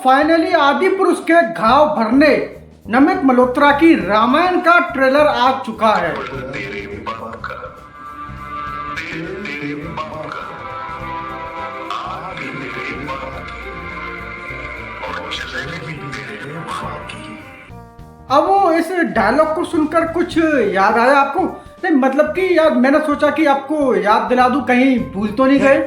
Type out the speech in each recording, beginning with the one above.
Finally आदि पुरुष के घाव भरने नमित मल्होत्रा की रामायण का ट्रेलर आ चुका है। अब वो इस डायलॉग को सुनकर कुछ याद आया आपको? नहीं मतलब कि यार मैंने सोचा कि आपको याद दिला दूं, कहीं भूल तो नहीं गए।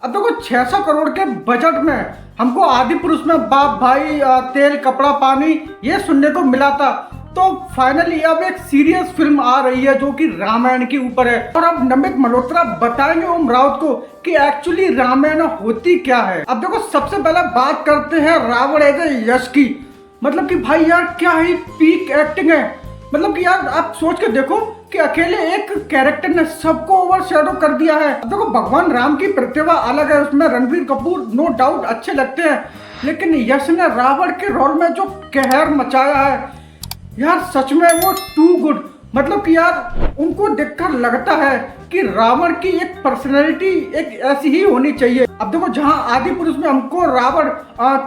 अब देखो 600 करोड़ के बजट में हमको आदि पुरुष में बाप भाई तेल कपड़ा पानी ये सुनने को मिला था, तो फाइनली अब एक सीरियस फिल्म आ रही है जो कि रामायण के ऊपर है। और अब नमित मल्होत्रा बताएंगे ओम राउत को कि एक्चुअली रामायण होती क्या है। अब देखो सबसे पहले बात करते हैं रावण एज यश की। मतलब कि भाई यार क्या ही पीक एक्टिंग है। मतलब कि यार आप सोच के देखो कि अकेले एक कैरेक्टर ने सबको ओवरशैडो कर दिया है। देखो भगवान राम की प्रतिभा अलग है, उसमें रणबीर कपूर नो डाउट अच्छे लगते हैं, लेकिन यश ने रावण के रोल में जो कहर मचाया है यार सच में वो टू गुड। मतलब कि यार उनको देखकर लगता है कि रावण की एक पर्सनैलिटी एक ऐसी ही होनी चाहिए। अब देखो जहां आदि पुरुष में हमको रावण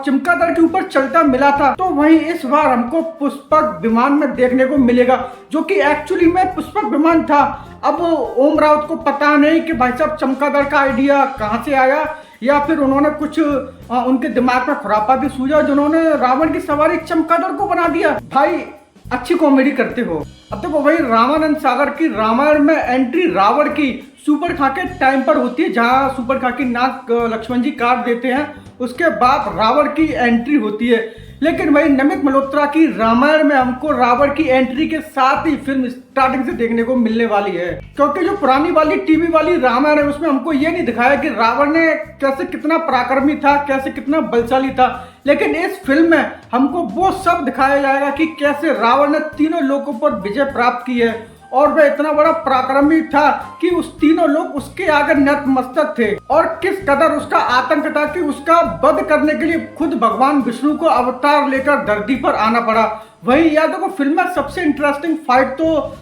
चमगादड़ के ऊपर चलता मिला था, तो वहीं इस बार हमको पुष्पक विमान में देखने को मिलेगा जो कि एक्चुअली में पुष्पक विमान था। अब ओम राउत को पता नहीं कि भाई साहब चमगादड़ का आइडिया कहाँ से आया, या फिर उन्होंने कुछ उनके दिमाग में खुरापाती सूझा जिन्होंने रावण की सवारी चमगादड़ को बना दिया। भाई अच्छी कॉमेडी करते हो। अब देखो भाई रामानंद सागर की रामायण में एंट्री रावण की सुपर खा के टाइम पर होती है, जहां सुपर खा की नाक लक्ष्मण जी काट देते हैं, उसके बाद रावण की एंट्री होती है। लेकिन भाई नमित मल्होत्रा की रामायण में हमको रावण की एंट्री के साथ ही फिल्म स्टार्टिंग से देखने को मिलने वाली है, क्योंकि जो पुरानी वाली टीवी वाली रामायण है उसमें हमको ये नहीं दिखाया कि रावण ने कैसे कितना पराक्रमी था, कैसे कितना बलशाली था। लेकिन इस फिल्म में हमको वो सब दिखाया जाएगा कि कैसे रावण ने तीनों लोगों पर विजय प्राप्त की है, और वह इतना बड़ा पराक्रमी था कि उस तीनों लोग उसके आगे नतमस्तक थे, और किस कदर उसका आतंक था कि उसका वध करने के लिए खुद भगवान विष्णु को अवतार लेकर धरती पर आना पड़ा। वही याद देखो फिल्म में सबसे इंटरेस्टिंग फाइट तो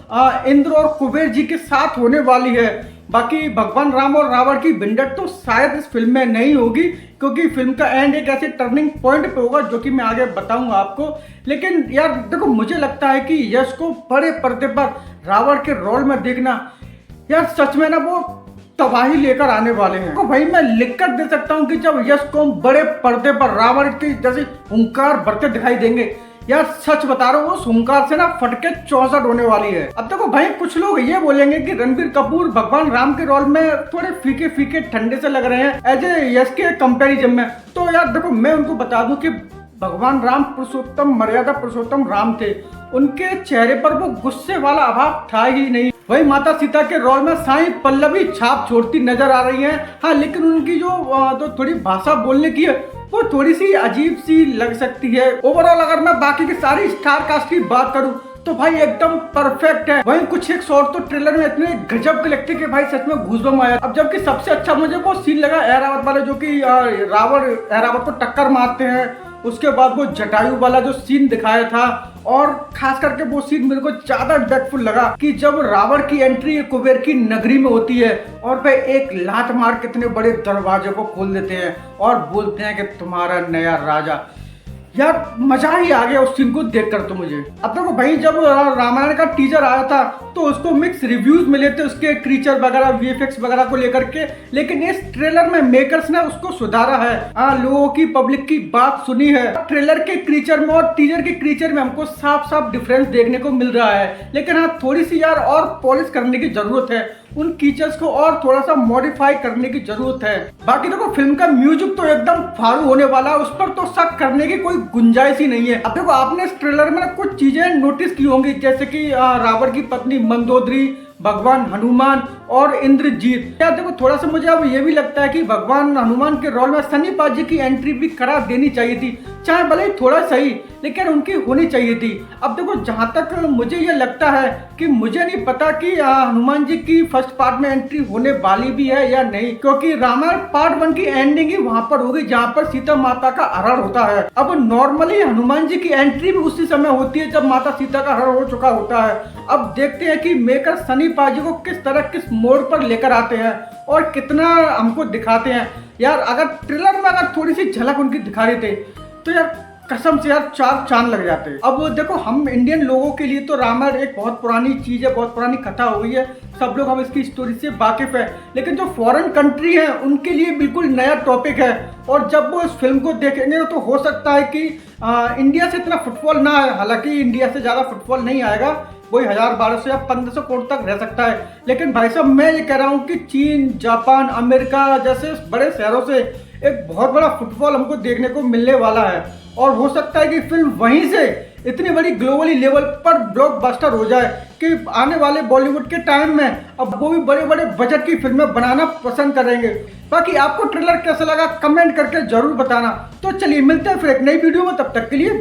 इंद्र और कुबेर जी के साथ होने वाली है। बाकी भगवान राम और रावण की भिड़ंत तो शायद इस फिल्म में नहीं होगी, क्योंकि फिल्म का एंड एक ऐसे टर्निंग पॉइंट पे होगा जो कि मैं आगे बताऊंगा आपको। लेकिन यार देखो मुझे लगता है कि यश को बड़े पर्दे पर रावण के रोल में देखना यार सच में ना वो तबाही लेकर आने वाले हैं। तो भाई मैं लिखकर दे सकता हूँ कि जब यश को बड़े पर्दे पर रावण की जैसे हुंकार भरते दिखाई देंगे, यार सच बता रहा हूँ उस हुंकार से ना फटके 64 होने वाली है। अब देखो भाई कुछ लोग ये बोलेंगे कि रणबीर कपूर भगवान राम के रोल में थोड़े फीके फीके ठंडे से लग रहे हैं एज ए यश के कंपैरिजन में। तो यार देखो मैं उनको बता दूं कि भगवान राम पुरुषोत्तम मर्यादा पुरुषोत्तम राम थे, उनके चेहरे पर वो गुस्से वाला अभाव था ही नहीं। वही माता सीता के रोल में साई पल्लवी छाप छोड़ती नजर आ रही है। हाँ लेकिन उनकी जो थोड़ी भाषा बोलने की है वो थोड़ी सी अजीब सी लग सकती है। ओवरऑल अगर मैं बाकी की सारी स्टार कास्ट की बात करूं तो भाई एकदम परफेक्ट है। वहीं कुछ एक शॉट तो ट्रेलर में इतने गजब के लगते कि भाई सच में गूज़बम्प आया। अब जबकि सबसे अच्छा मुझे वो सीन लगा ऐरावत वाले, जो कि रावण ऐरावत को टक्कर मारते हैं, उसके बाद वो जटायु वाला जो सीन दिखाया था, और खास करके वो सीन मेरे को ज्यादा इम्पैक्टफुल लगा कि जब रावण की एंट्री कुबेर की नगरी में होती है और वे एक लात मार कितने बड़े दरवाजे को खोल देते हैं और बोलते हैं कि तुम्हारा नया राजा। यार मजा ही आ गया उस सीन को देखकर तो मुझे। अब देखो भाई जब रामायण का टीजर आया था तो उसको मिक्स रिव्यूज मिले थे उसके क्रीचर वगैरह वीएफएक्स वगैरह को लेकर के, लेकिन इस ट्रेलर में मेकर्स ने उसको सुधारा है। लोगों की पब्लिक की बात सुनी है। ट्रेलर के क्रीचर में और टीजर के क्रीचर में हमको साफ साफ डिफरेंस देखने को मिल रहा है, लेकिन हाँ थोड़ी सी यार और पॉलिश करने की जरूरत है, उन फीचर्स को और थोड़ा सा मॉडिफाई करने की जरूरत है। बाकी देखो फिल्म का म्यूजिक तो एकदम फाड़ू होने वाला है, उस पर तो शक करने की कोई गुंजाइश ही नहीं है। अब देखो आपने इस ट्रेलर में कुछ चीजें नोटिस की होंगी, जैसे कि रावण की पत्नी मंदोदरी, भगवान हनुमान और इंद्रजीत। क्या देखो थोड़ा सा मुझे अब ये भी लगता है कि भगवान हनुमान के रोल में सनी पाजी की एंट्री भी करा देनी चाहिए थी, चाहे भले ही थोड़ा सही, लेकिन उनकी होनी चाहिए थी। अब देखो जहां तक मुझे ये लगता है कि मुझे नहीं पता कि हनुमान जी की फर्स्ट पार्ट में एंट्री होने वाली भी है या नहीं, क्योंकि रामायण पार्ट 1 की एंडिंग ही वहां पर होगी जहां पर सीता माता का हरण होता है। अब नॉर्मली हनुमान जी की एंट्री भी उसी समय होती है जब माता सीता का हरण हो चुका होता है। अब देखते हैं कि मेकर सनी पाजी को किस तरह किस मोड़ पर लेकर आते हैं और कितना हमको दिखाते हैं। यार अगर ट्रेलर में अगर थोड़ी सी झलक उनकी दिखा रहे थे तो यार कसम से यार चार चांद लग जाते हैं। अब देखो, हम इंडियन लोगों के लिए तो रामायण एक बहुत पुरानी चीज़ है, बहुत पुरानी कथा हो गई है, सब लोग हम इसकी स्टोरी से वाकिफ है। लेकिन जो फॉरेन कंट्री है उनके लिए बिल्कुल नया टॉपिक है, और जब वो इस फिल्म को देखेंगे तो हो सकता है कि इंडिया से इतना फुटफॉल ना आए। हालांकि इंडिया से ज़्यादा फुटफॉल नहीं आएगा, वही 1000-1200 या 1500 करोड़ तक रह सकता है। लेकिन भाई साहब, मैं ये कह रहा हूँ कि चीन, जापान, अमेरिका जैसे बड़े शहरों से एक बहुत बड़ा फुटफॉल हमको देखने को मिलने वाला है, और हो सकता है कि फिल्म वहीं से इतनी बड़ी ग्लोबली लेवल पर ब्लॉकबस्टर हो जाए कि आने वाले बॉलीवुड के टाइम में अब वो भी बड़े बड़े बजट की फिल्में बनाना पसंद करेंगे। बाकी आपको ट्रेलर कैसा लगा कमेंट करके जरूर बताना। तो चलिए मिलते हैं फिर एक नई वीडियो में, तब तक के लिए